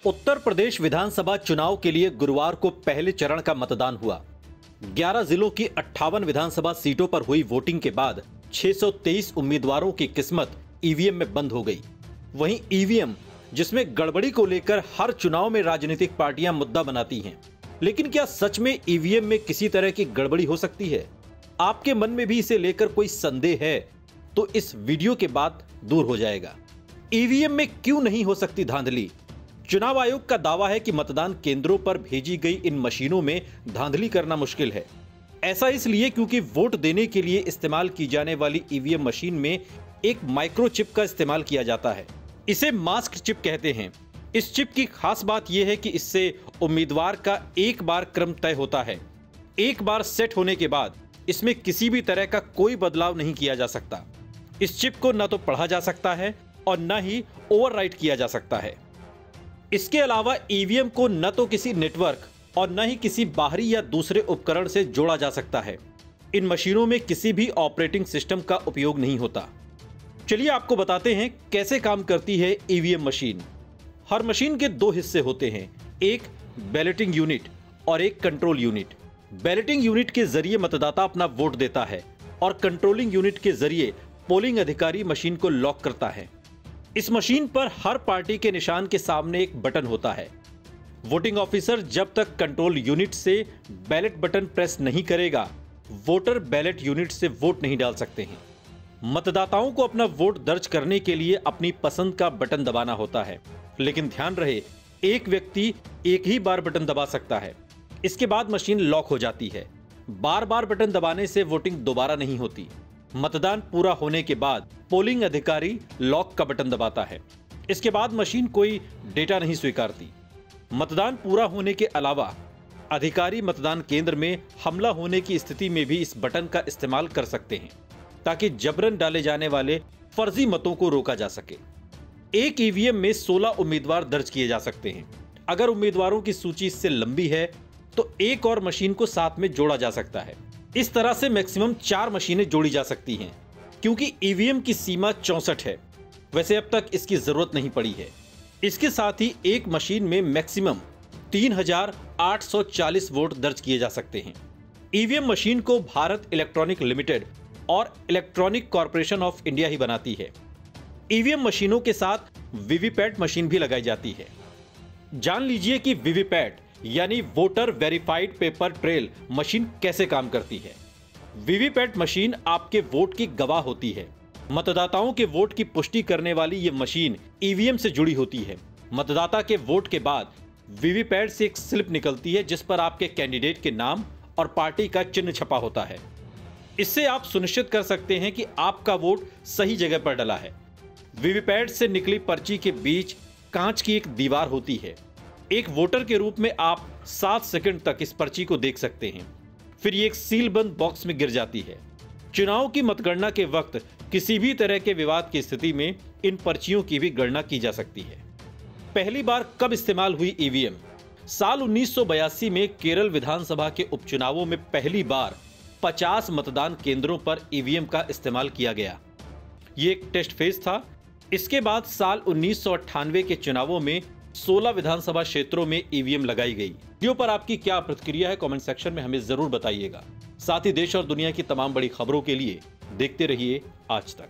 उत्तर प्रदेश विधानसभा चुनाव के लिए गुरुवार को पहले चरण का मतदान हुआ। 11 जिलों की 58 विधानसभा सीटों पर हुई वोटिंग के बाद 623 उम्मीदवारों की किस्मत ईवीएम में बंद हो गई। वहीं ईवीएम, जिसमें गड़बड़ी को लेकर हर चुनाव में राजनीतिक पार्टियां मुद्दा बनाती हैं, लेकिन क्या सच में ईवीएम में किसी तरह की गड़बड़ी हो सकती है? आपके मन में भी इसे लेकर कोई संदेह है तो इस वीडियो के बाद दूर हो जाएगा। ईवीएम में क्यों नहीं हो सकती धांधली? चुनाव आयोग का दावा है कि मतदान केंद्रों पर भेजी गई इन मशीनों में धांधली करना मुश्किल है। ऐसा इसलिए क्योंकि वोट देने के लिए इस्तेमाल की जाने वाली ईवीएम मशीन में एक माइक्रोचिप का इस्तेमाल किया जाता है। इसे मास्क चिप कहते हैं। इस चिप की खास बात यह है कि इससे उम्मीदवार का एक बार क्रम तय होता है। एक बार सेट होने के बाद इसमें किसी भी तरह का कोई बदलाव नहीं किया जा सकता। इस चिप को न तो पढ़ा जा सकता है और न ही ओवरराइट किया जा सकता है। इसके अलावा ईवीएम को न तो किसी नेटवर्क और न ही किसी बाहरी या दूसरे उपकरण से जोड़ा जा सकता है। इन मशीनों में किसी भी ऑपरेटिंग सिस्टम का उपयोग नहीं होता। चलिए आपको बताते हैं कैसे काम करती है ईवीएम मशीन। हर मशीन के दो हिस्से होते हैं, एक बैलेटिंग यूनिट और एक कंट्रोल यूनिट। बैलेटिंग यूनिट के जरिए मतदाता अपना वोट देता है और कंट्रोलिंग यूनिट के जरिए पोलिंग अधिकारी मशीन को लॉक करता है। इस मशीन पर हर पार्टी के निशान के सामने एक बटन होता है। वोटिंग ऑफिसर जब तक कंट्रोल यूनिट से बैलेट बटन प्रेस नहीं करेगा, वोटर बैलेट यूनिट से वोट नहीं डाल सकते हैं। मतदाताओं को अपना वोट दर्ज करने के लिए अपनी पसंद का बटन दबाना होता है, लेकिन ध्यान रहे, एक व्यक्ति एक ही बार बटन दबा सकता है। इसके बाद मशीन लॉक हो जाती है। बार बार बटन दबाने से वोटिंग दोबारा नहीं होती। मतदान पूरा होने के बाद पोलिंग अधिकारी लॉक का बटन दबाता है। इसके बाद मशीन कोई डेटा नहीं स्वीकारती। मतदान पूरा होने के अलावा अधिकारी मतदान केंद्र में हमला होने की स्थिति में भी इस बटन का इस्तेमाल कर सकते हैं, ताकि जबरन डाले जाने वाले फर्जी मतों को रोका जा सके। एक ईवीएम में 16 उम्मीदवार दर्ज किए जा सकते हैं। अगर उम्मीदवारों की सूची इससे लंबी है तो एक और मशीन को साथ में जोड़ा जा सकता है। इस तरह से मैक्सिमम 4 मशीनें जोड़ी जा सकती हैं, क्योंकि ईवीएम की सीमा 64 है। वैसे अब तक इसकी जरूरत नहीं पड़ी है। इसके साथ ही एक मशीन में मैक्सिमम 3840 वोट दर्ज किए जा सकते हैं। ईवीएम मशीन को भारत इलेक्ट्रॉनिक लिमिटेड और इलेक्ट्रॉनिक कॉर्पोरेशन ऑफ इंडिया ही बनाती है। ईवीएम मशीनों के साथ वीवीपैट मशीन भी लगाई जाती है। जान लीजिए कि वीवीपैट यानी voter verified paper trail machine कैसे काम करती है। वीवीपैट मशीन आपके वोट की गवाह होती है। मतदाताओं के वोट की पुष्टि करने वाली यह मशीन ईवीएम से जुड़ी होती है। मतदाता के वोट के बाद वीवीपैट से एक स्लिप निकलती है, जिस पर आपके कैंडिडेट के नाम और पार्टी का चिन्ह छपा होता है। इससे आप सुनिश्चित कर सकते हैं कि आपका वोट सही जगह पर डला है। वीवीपैट से निकली पर्ची के बीच कांच की एक दीवार होती है। एक वोटर के रूप में आप 7 सेकंड तक इस पर्ची को देख सकते हैं। फिर ये एक सील बंद बॉक्स में गिर जाती है। चुनाव की मतगणना के वक्त किसी भी तरह के विवाद की स्थिति में इन पर्चियों की भी गणना की जा सकती है। पहली बार कब इस्तेमाल हुई ईवीएम? साल 1982 में केरल विधानसभा के उपचुनावों में पहली बार 50 मतदान केंद्रों पर ईवीएम का इस्तेमाल किया गया। ये एक टेस्ट फेज था। इसके बाद साल 1998 के चुनावों में 16 विधानसभा क्षेत्रों में ईवीएम लगाई गई। वीडियो पर आपकी क्या प्रतिक्रिया है, कमेंट सेक्शन में हमें जरूर बताइएगा। साथ ही देश और दुनिया की तमाम बड़ी खबरों के लिए देखते रहिए आज तक।